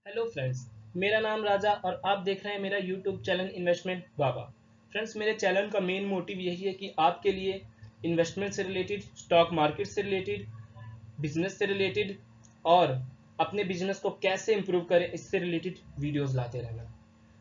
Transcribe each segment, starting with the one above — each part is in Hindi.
हेलो फ्रेंड्स, मेरा नाम राजा और आप देख रहे हैं मेरा यूट्यूब चैनल इन्वेस्टमेंट बाबा। फ्रेंड्स, मेरे चैनल का मेन मोटिव यही है कि आपके लिए इन्वेस्टमेंट से रिलेटेड, स्टॉक मार्केट से रिलेटेड, बिजनेस से रिलेटेड और अपने बिजनेस को कैसे इंप्रूव करें इससे रिलेटेड वीडियोस लाते रहना।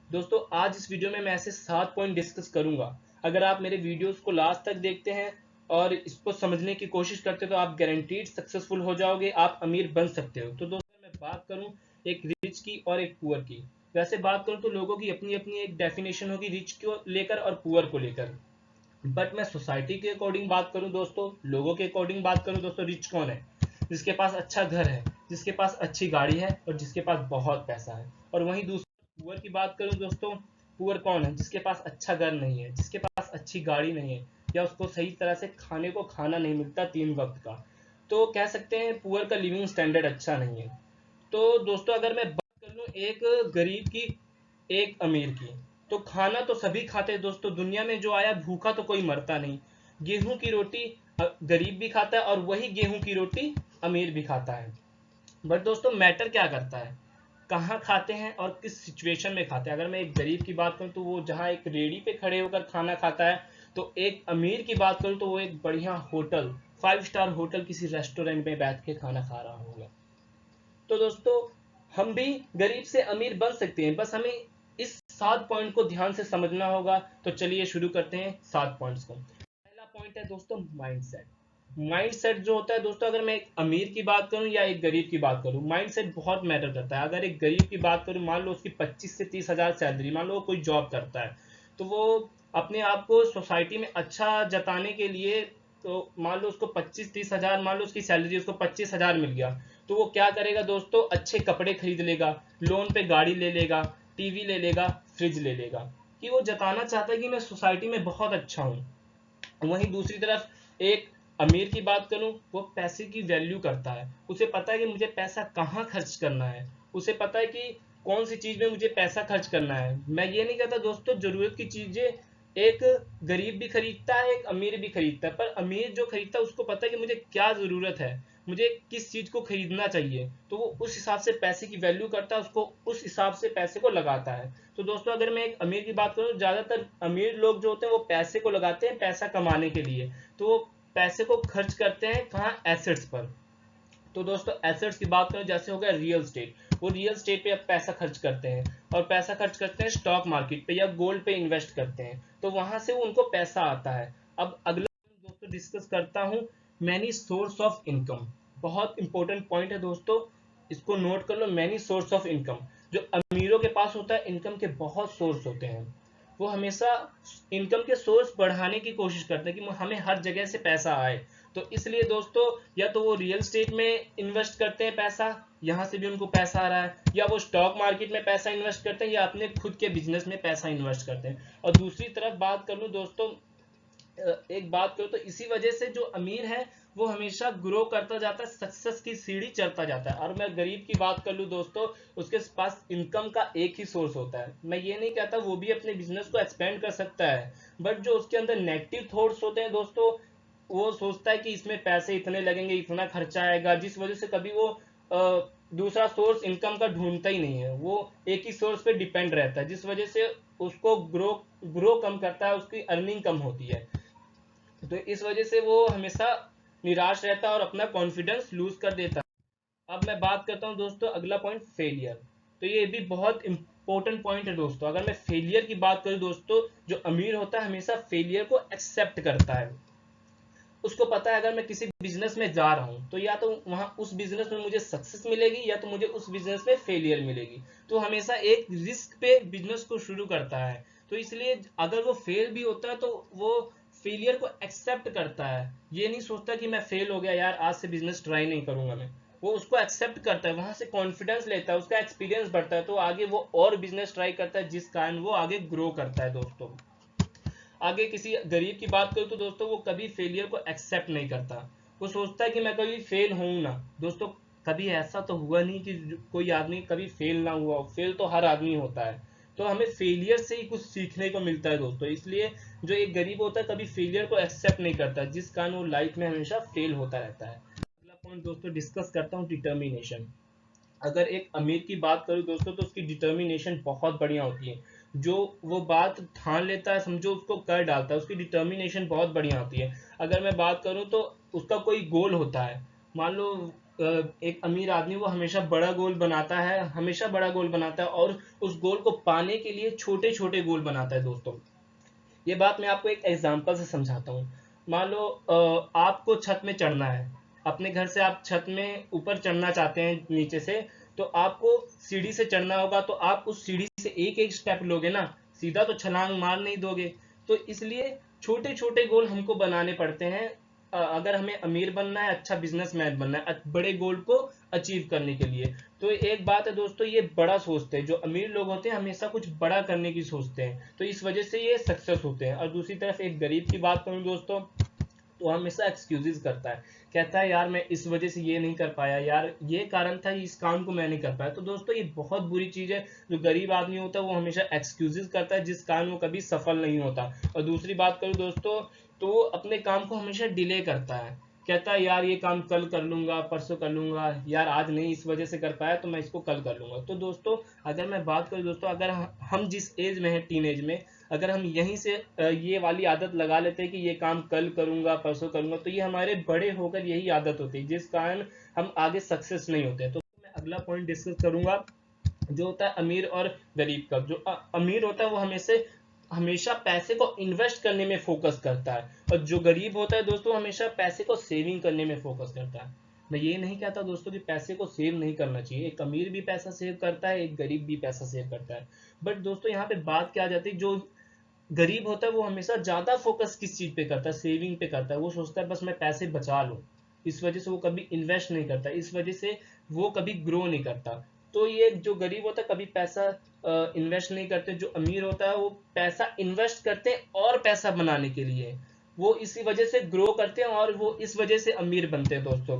दोस्तों, आज इस वीडियो में मैं ऐसे 7 पॉइंट डिस्कस करूंगा। अगर आप मेरे वीडियोस को लास्ट तक देखते हैं और इसको समझने की कोशिश करते हो तो आप गारंटीड सक्सेसफुल हो जाओगे, आप अमीर बन सकते हो। तो दोस्तों, मैं बात करूं एक रिच की और एक पुअर की। वैसे बात करूं तो लोगों की अपनी अपनी एक डेफिनेशन होगी रिच को लेकर और पुअर को लेकर, बट मैं सोसाइटी के अकॉर्डिंग बात करूं दोस्तों, लोगों के अकॉर्डिंग बात करूं दोस्तों, रिच कौन है? जिसके पास अच्छा घर है, जिसके पास अच्छी गाड़ी है और जिसके पास बहुत पैसा है। और वहीं दूसरा पुअर की बात करूं दोस्तों, पुअर कौन है? जिसके पास अच्छा घर नहीं है, जिसके पास अच्छी गाड़ी नहीं है, या उसको सही तरह से खाने को खाना नहीं मिलता 3 वक्त का। तो कह सकते हैं पुअर का लिविंग स्टैंडर्ड अच्छा नहीं है। तो दोस्तों, अगर मैं बात कर लूँ एक गरीब की, एक अमीर की, तो खाना तो सभी खाते हैं दोस्तों। दुनिया में जो आया भूखा तो कोई मरता नहीं। गेहूं की रोटी गरीब भी खाता है और वही गेहूं की रोटी अमीर भी खाता है। बट दोस्तों, मैटर क्या करता है? कहाँ खाते हैं और किस सिचुएशन में खाते हैं। अगर मैं एक गरीब की बात करूं तो वो जहाँ एक रेडी पे खड़े होकर खाना खाता है, तो एक अमीर की बात करूं तो वो एक बढ़िया होटल, 5 स्टार होटल, किसी रेस्टोरेंट में बैठ के खाना खा रहा होगा। तो दोस्तों, हम भी गरीब से अमीर बन सकते हैं, बस हमें इस 7 पॉइंट को ध्यान से समझना होगा। तो चलिए शुरू करते हैं 7 पॉइंट्स को। पहला पॉइंट है दोस्तों, माइंडसेट। माइंडसेट जो होता है दोस्तों, अगर मैं एक अमीर की बात करूं या एक गरीब की बात करूं, माइंडसेट बहुत मैटर करता है। अगर एक गरीब की बात करूं, मान लो उसकी 25 से 30 हज़ार सैलरी, मान लो वो कोई जॉब करता है, तो वो अपने आप को सोसाइटी में अच्छा जताने के लिए, तो मान लो उसको 25-30 हज़ार, मान लो उसकी सैलरी उसको 25 हज़ार मिल गया, तो वो क्या करेगा दोस्तों? अच्छे कपड़े खरीद लेगा, लोन पे गाड़ी ले लेगा, टीवी ले लेगा, फ्रिज ले लेगा, कि वो जताना चाहता है कि मैं सोसाइटी में बहुत अच्छा हूँ। वहीं दूसरी तरफ एक अमीर की बात करूं, वो पैसे की वैल्यू करता है। उसे पता है कि मुझे पैसा कहाँ खर्च करना है, उसे पता है कि कौन सी चीज में मुझे पैसा खर्च करना है। मैं ये नहीं कहता दोस्तों, जरूरत की चीजें एक गरीब भी खरीदता है, एक अमीर भी खरीदता है, पर अमीर जो खरीदता है उसको पता है कि मुझे क्या जरूरत है, मुझे किस चीज को खरीदना चाहिए, तो वो उस हिसाब से पैसे की वैल्यू करता है, उसको उस हिसाब से पैसे को लगाता है। तो दोस्तों, अगर मैं एक अमीर की बात करूं तो ज्यादातर अमीर लोग जो होते हैं वो पैसे को लगाते हैं पैसा कमाने के लिए, तो वो पैसे को खर्च करते हैं कहाँ? एसेट्स पर। तो दोस्तों, एसेट्स की बात करें, जैसे हो गया रियल स्टेट, वो रियल स्टेट पे अब पैसा खर्च करते हैं, और पैसा खर्च करते हैं स्टॉक मार्केट पे या गोल्ड पे इन्वेस्ट करते हैं, तो वहां से उनको पैसा आता है। अब अगला दोस्तों डिस्कस करता हूँ, मैनी सोर्स ऑफ इनकम। बहुत इंपॉर्टेंट पॉइंट है दोस्तों, इसको नोट कर लो। मैनी सोर्स ऑफ इनकम, जो अमीरों के पास होता है, इनकम के बहुत सोर्स होते हैं। वो हमेशा इनकम के सोर्स बढ़ाने की कोशिश करते हैं कि हमें हर जगह से पैसा आए। तो इसलिए दोस्तों, या तो वो रियल स्टेट में इन्वेस्ट करते हैं पैसा, यहाँ से भी उनको पैसा आ रहा है, या वो स्टॉक मार्केट में पैसा इन्वेस्ट करते हैं, या अपने खुद के बिजनेस में पैसा इन्वेस्ट करते हैं। और दूसरी तरफ बात कर लूँ दोस्तों, एक बात करो तो इसी वजह से जो अमीर है वो हमेशा ग्रो करता जाता है, सक्सेस की सीढ़ी चढ़ता जाता है। और मैं गरीब की बात कर लूँ दोस्तों, उसके पास इनकम का एक ही सोर्स होता है। मैं ये नहीं कहता वो भी अपने बिजनेस को एक्सपेंड कर सकता है, बट जो उसके अंदर नेगेटिव थॉट्स होते हैं दोस्तों, वो सोचता है कि इसमें पैसे इतने लगेंगे, इतना खर्चा आएगा, जिस वजह से कभी वो दूसरा सोर्स इनकम का ढूंढता ही नहीं है। वो एक ही सोर्स पे डिपेंड रहता है, जिस वजह से उसको ग्रो ग्रो कम करता है, उसकी अर्निंग कम होती है। तो इस वजह से वो हमेशा निराश रहता है और अपना कॉन्फिडेंस लूज कर देता है। अब मैं बात करता हूँ दोस्तों, अगला पॉइंट फेलियर। तो ये भी बहुत इंपॉर्टेंट पॉइंट है दोस्तों। अगर मैं फेलियर की बात करूँ दोस्तों, जो अमीर होता है हमेशा फेलियर को एक्सेप्ट करता है। उसको पता है अगर मैं किसी बिजनेस में जा रहा हूँ तो या तो वहां उस बिजनेस में मुझे सक्सेस मिलेगी, या तो मुझे उस बिजनेस में फेलियर मिलेगी। तो हमेशा एक रिस्क पे बिजनेस को शुरू करता है। तो इसलिए अगर वो फेल भी होता है तो वो फेलियर को एक्सेप्ट करता है, ये नहीं सोचता कि मैं फेल हो गया यार, आज से बिजनेस ट्राई नहीं करूंगा मैं। वो उसको एक्सेप्ट करता है, वहां से कॉन्फिडेंस लेता है, उसका एक्सपीरियंस बढ़ता है, तो आगे वो और बिजनेस ट्राई करता है, जिस कारण वो आगे ग्रो करता है दोस्तों। आगे किसी गरीब की बात करूं तो दोस्तों, वो कभी फेलियर को एक्सेप्ट नहीं करता। वो सोचता है कि मैं कभी फेल हूं ना। दोस्तों, कभी ऐसा तो हुआ नहीं कि कोई आदमी कभी फेल ना हुआ हो। फेल तो हर आदमी होता है। तो हमें फेलियर से ही कुछ सीखने को मिलता है दोस्तों। इसलिए जो एक गरीब होता है कभी फेलियर को एक्सेप्ट नहीं करता, जिस कारण वो लाइफ में हमेशा फेल होता रहता है। अगला पॉइंट दोस्तों डिस्कस करता हूँ, डिटर्मिनेशन। अगर एक अमीर की बात करूँ दोस्तों तो उसकी डिटर्मिनेशन बहुत बढ़िया होती है। जो वो बात ठान लेता है समझो उसको कर डालता है, उसकी डिटर्मिनेशन बहुत बढ़िया होती है। अगर मैं बात करूँ तो उसका कोई गोल होता है, मान लो एक अमीर आदमी वो हमेशा बड़ा गोल बनाता है, हमेशा बड़ा गोल बनाता है और उस गोल को पाने के लिए छोटे छोटे गोल बनाता है दोस्तों। ये बात मैं आपको एक एग्जांपल से समझाता हूँ। मान लो आपको छत में चढ़ना है, अपने घर से आप छत में ऊपर चढ़ना चाहते हैं नीचे से, तो आपको सीढ़ी से चढ़ना होगा, तो आप उस सीढ़ी से एक एक स्टेप लोगे ना, सीधा तो छलांग मार नहीं दोगे। तो इसलिए छोटे छोटे गोल हमको बनाने पड़ते हैं अगर हमें अमीर बनना है, अच्छा बिजनेसमैन बनना है, बड़े गोल को अचीव करने के लिए। तो एक बात है दोस्तों, ये बड़ा सोचते हैं, जो अमीर लोग होते हैं हमेशा कुछ बड़ा करने की सोचते हैं, तो इस वजह से ये सक्सेस होते हैं। और दूसरी तरफ एक गरीब की बात करूं दोस्तों, तो हमेशा एक्सक्यूजेस करता है, कहता है यार मैं इस वजह से ये नहीं कर पाया, यार ये कारण था, इस काम को मैं नहीं कर पाया। तो दोस्तों ये बहुत बुरी चीज है। जो गरीब आदमी होता है वो हमेशा एक्सक्यूजेस करता है, जिस कारण वो कभी सफल नहीं होता। और दूसरी बात करूं दोस्तों, तो वो अपने काम को हमेशा डिले करता है, कहता है यार ये काम कल कर लूंगा, परसों कर लूंगा, यार आज नहीं इस वजह से कर पाया तो मैं इसको कल कर लूंगा। तो दोस्तों अगर मैं बात करूं दोस्तों, अगर हम जिस एज में है, टीन एज में, अगर हम यहीं से ये वाली आदत लगा लेते हैं कि ये काम कल करूंगा, परसों करूंगा, तो ये हमारे बड़े होकर यही आदत होती है, जिस कारण हम आगे सक्सेस नहीं होते। तो मैं अगला पॉइंट डिस्कस करूंगा, जो होता है अमीर और गरीब का। जो अमीर होता है वो हमेशा पैसे को इन्वेस्ट करने में फोकस करता है, और जो गरीब होता है दोस्तों हमेशा पैसे को सेविंग करने में फोकस करता है। मैं ये नहीं कहता दोस्तों कि पैसे को सेव नहीं करना चाहिए, एक अमीर भी पैसा सेव करता है, एक गरीब भी पैसा सेव करता है। बट दोस्तों यहाँ पे बात क्या आ जाती है, जो गरीब होता है वो हमेशा ज्यादा फोकस किस चीज पे करता है, सेविंग पे करता है। वो सोचता है बस मैं पैसे बचा लूं, इस वजह से वो कभी इन्वेस्ट नहीं करता, इस वजह से वो कभी ग्रो नहीं करता। तो ये जो गरीब होता है कभी पैसा इन्वेस्ट नहीं करते, जो अमीर होता है वो पैसा इन्वेस्ट करते हैं और पैसा बनाने के लिए, वो इसी वजह से ग्रो करते हैं और वो इस वजह से अमीर बनते हैं दोस्तों।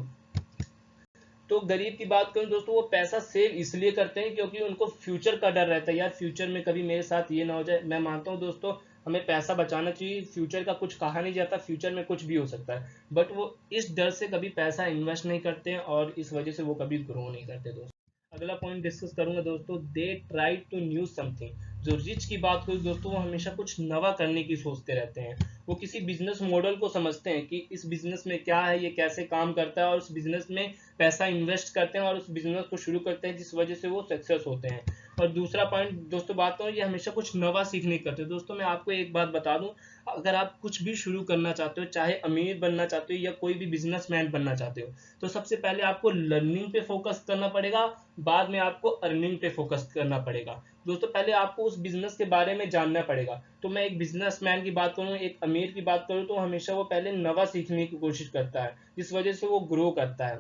तो गरीब की बात करूं दोस्तों, वो पैसा सेव इसलिए करते हैं क्योंकि उनको फ्यूचर का डर रहता है, यार फ्यूचर में कभी मेरे साथ ये ना हो जाए। मैं मानता हूं दोस्तों हमें पैसा बचाना चाहिए, फ्यूचर का कुछ कहा नहीं जाता, फ्यूचर में कुछ भी हो सकता है, बट वो इस डर से कभी पैसा इन्वेस्ट नहीं करते हैं और इस वजह से वो कभी ग्रो नहीं करते दोस्तों। अगला पॉइंट डिस्कस करूंगा दोस्तों, they try to new something. जो रिच की बात करूं दोस्तों, वो हमेशा कुछ नवा करने की सोचते रहते हैं। वो किसी बिजनेस मॉडल को समझते हैं कि इस बिजनेस में क्या है, ये कैसे काम करता है, और उस बिजनेस में पैसा इन्वेस्ट करते हैं और उस बिजनेस को शुरू करते हैं, जिस वजह से वो सक्सेस होते हैं। और दूसरा पॉइंट दोस्तों बात करूं, ये हमेशा कुछ नवा सीखने करते हैं। दोस्तों मैं आपको एक बात बता दूं, अगर आप कुछ भी शुरू करना चाहते हो, चाहे अमीर बनना चाहते हो या कोई भी बिजनेसमैन बनना चाहते हो, तो सबसे पहले आपको लर्निंग पे फोकस करना पड़ेगा, बाद में आपको अर्निंग पे फोकस करना पड़ेगा। दोस्तों पहले आपको उस बिजनेस के बारे में जानना पड़ेगा। तो मैं एक बिजनेसमैन की बात करूं, एक अमीर की बात करूं, तो हमेशा वो पहले नवा सीखने की कोशिश करता है, जिस वजह से वो ग्रो करता है।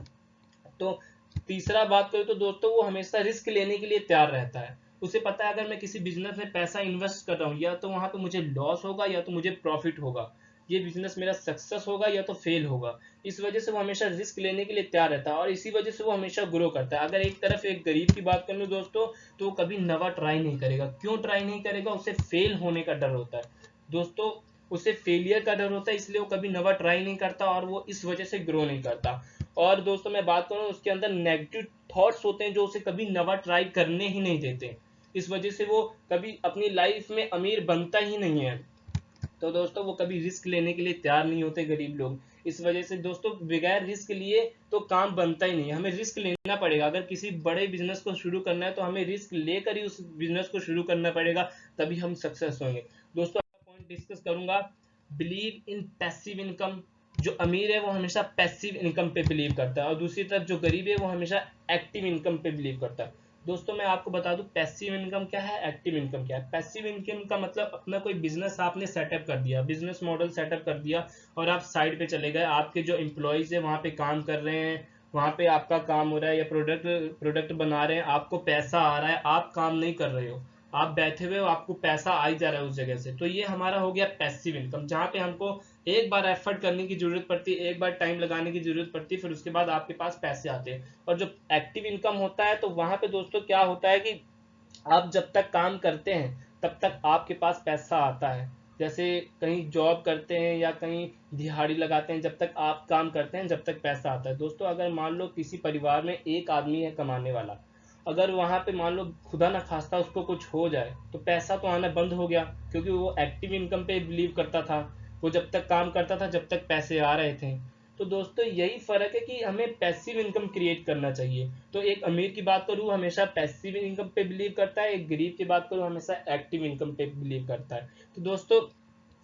तो तीसरा बात करूं तो दोस्तों, वो हमेशा रिस्क लेने के लिए तैयार रहता है। उसे पता है अगर मैं किसी बिजनेस में पैसा इन्वेस्ट कर रहा हूँ, या तो वहां पे मुझे लॉस होगा या तो मुझे प्रॉफिट होगा, ये बिजनेस मेरा सक्सेस होगा या तो फेल होगा। इस वजह से वो हमेशा रिस्क लेने के लिए तैयार रहता है और इसी वजह से वो हमेशा ग्रो करता है। अगर एक तरफ एक गरीब की बात कर लूं दोस्तों, तो वो कभी नवा ट्राई नहीं करेगा। क्यों ट्राई नहीं करेगा? उसे फेल होने का डर होता है दोस्तों, उसे फेलियर का डर होता है, इसलिए वो कभी नवा ट्राई नहीं करता और वो इस वजह से ग्रो नहीं करता। और दोस्तों मैं बात करूं, उसके अंदर नेगेटिव थॉट्स होते हैं जो उसे कभी नवा ट्राई करने ही नहीं देते, इस वजह से वो कभी अपनी लाइफ में अमीर बनता ही नहीं है। तो दोस्तों वो कभी रिस्क लेने के लिए तैयार नहीं होते गरीब लोग। इस वजह से दोस्तों बगैर रिस्क लिए तो काम बनता ही नहीं है, हमें रिस्क लेना पड़ेगा। अगर किसी बड़े बिजनेस को शुरू करना है तो हमें रिस्क लेकर ही उस बिजनेस को शुरू करना पड़ेगा, तभी हम सक्सेस होंगे। दोस्तों पॉइंट डिस्कस करूंगा, बिलीव इन पैसिव इनकम। जो अमीर है वो हमेशा पैसिव इनकम पे बिलीव करता है और दूसरी तरफ जो गरीब है वो हमेशा एक्टिव इनकम पे बिलीव करता है। दोस्तों मैं आपको बता दूं पैसिव इनकम क्या है, एक्टिव इनकम क्या है। पैसिव इनकम का मतलब अपना कोई बिजनेस आपने सेटअप कर दिया, बिजनेस मॉडल सेटअप कर दिया और आप साइड पे चले गए, आपके जो एम्प्लॉयज है वहां पे काम कर रहे हैं, वहां पे आपका काम हो रहा है या प्रोडक्ट प्रोडक्ट बना रहे हैं, आपको पैसा आ रहा है, आप काम नहीं कर रहे हो, आप बैठे हुए हो, आपको पैसा आ ही जा रहा है उस जगह से। तो ये हमारा हो गया पैसिव इनकम, जहाँ पे हमको एक बार एफर्ट करने की जरूरत पड़ती है, एक बार टाइम लगाने की जरूरत पड़ती है, फिर उसके बाद आपके पास पैसे आते हैं। और जो एक्टिव इनकम होता है तो वहां पे दोस्तों क्या होता है कि आप जब तक काम करते हैं तब तक आपके पास पैसा आता है। जैसे कहीं जॉब करते हैं या कहीं दिहाड़ी लगाते हैं, जब तक आप काम करते हैं जब तक पैसा आता है। दोस्तों अगर मान लो किसी परिवार में एक आदमी है कमाने वाला, अगर वहां पे मान लो खुदा ना खास्ता उसको कुछ हो जाए तो पैसा तो आना बंद हो गया, क्योंकि वो एक्टिव इनकम पे बिलीव करता था। वो जब तक काम करता था जब तक पैसे आ रहे थे। तो दोस्तों यही फर्क है कि हमें पैसिव इनकम क्रिएट करना चाहिए। तो एक अमीर की बात करूँ हमेशा पैसिव इनकम पे बिलीव करता है, एक गरीब की बात करूँ हमेशा एक्टिव इनकम पे बिलीव करता है। तो दोस्तों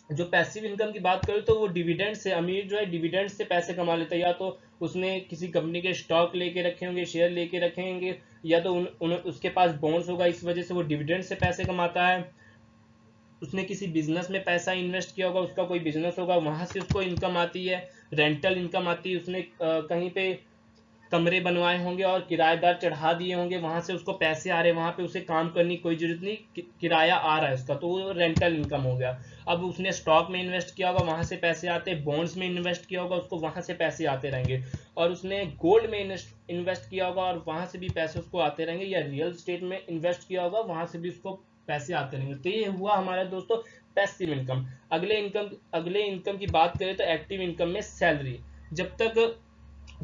जो पैसिव इनकम की बात करूँ तो वो डिविडेंड से, अमीर जो है डिविडेंड से पैसे कमा लेता है। या तो उसने किसी कंपनी के स्टॉक लेके रखे होंगे, शेयर लेके रखे होंगे, या तो उसके पास बॉन्ड्स होगा, इस वजह से वो डिविडेंड से पैसे कमाता है। उसने किसी बिजनेस में पैसा इन्वेस्ट किया होगा, उसका कोई बिजनेस होगा, वहां से उसको इनकम आती है, रेंटल इनकम आती है। उसने कहीं पे कमरे बनवाए होंगे और किराएदार चढ़ा दिए होंगे, वहां से उसको पैसे आ रहे हैं, वहां पे उसे काम करने की कोई जरूरत नहीं, किराया आ रहा है उसका, तो वो रेंटल इनकम हो गया। अब उसने स्टॉक में इन्वेस्ट किया होगा, वहां से पैसे आते हैं। बॉन्ड्स में इन्वेस्ट किया होगा, उसको वहां से पैसे आते रहेंगे। और उसने गोल्ड में इन्वेस्ट किया होगा और वहां से भी पैसे उसको आते रहेंगे। या रियल स्टेट में इन्वेस्ट किया होगा, वहां से भी उसको पैसे आते रहेंगे। तो ये हुआ हमारा दोस्तों पैसिव इनकम। अगले इनकम की बात करें तो एक्टिव इनकम में सैलरी। जब तक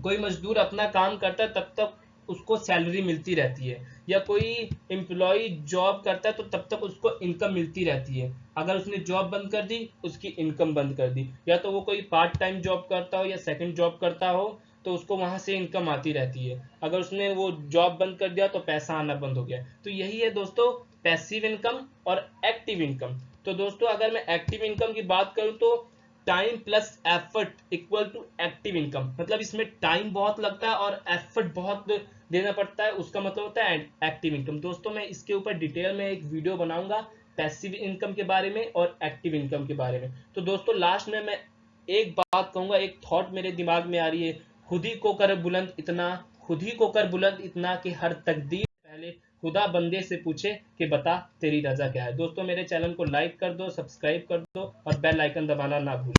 कोई मजदूर अपना काम करता है तब तक उसको सैलरी मिलती रहती है, या कोई एम्प्लॉय जॉब करता है तो तब तक उसको इनकम मिलती रहती है। अगर उसने जॉब बंद कर दी उसकी इनकम बंद कर दी, या तो वो कोई पार्ट टाइम जॉब करता हो या सेकंड जॉब करता हो तो उसको वहां से इनकम आती रहती है। अगर उसने वो जॉब बंद कर दिया तो पैसा आना बंद हो गया। तो यही है दोस्तों पैसिव इनकम और एक्टिव इनकम। तो दोस्तों अगर मैं एक्टिव इनकम की बात करूं तो time plus effort equal to active income, मतलब इसमें टाइम बहुत लगता है और एफर्ट बहुत देना पड़ता है, उसका मतलब होता है एक्टिव इनकम। दोस्तों मैं इसके ऊपर डिटेल में एक वीडियो बनाऊंगा पैसिव इनकम के बारे में और एक्टिव इनकम के बारे में। तो दोस्तों लास्ट में मैं एक बात कहूंगा, एक थॉट मेरे दिमाग में आ रही है, खुद ही को कर बुलंद इतना, खुद ही को कर बुलंद इतना कि हर तकदीर पहले खुदा बंदे से पूछे कि बता तेरी रजा क्या है। दोस्तों मेरे चैनल को लाइक कर दो, सब्सक्राइब कर दो और बेल आइकन दबाना ना भूलो।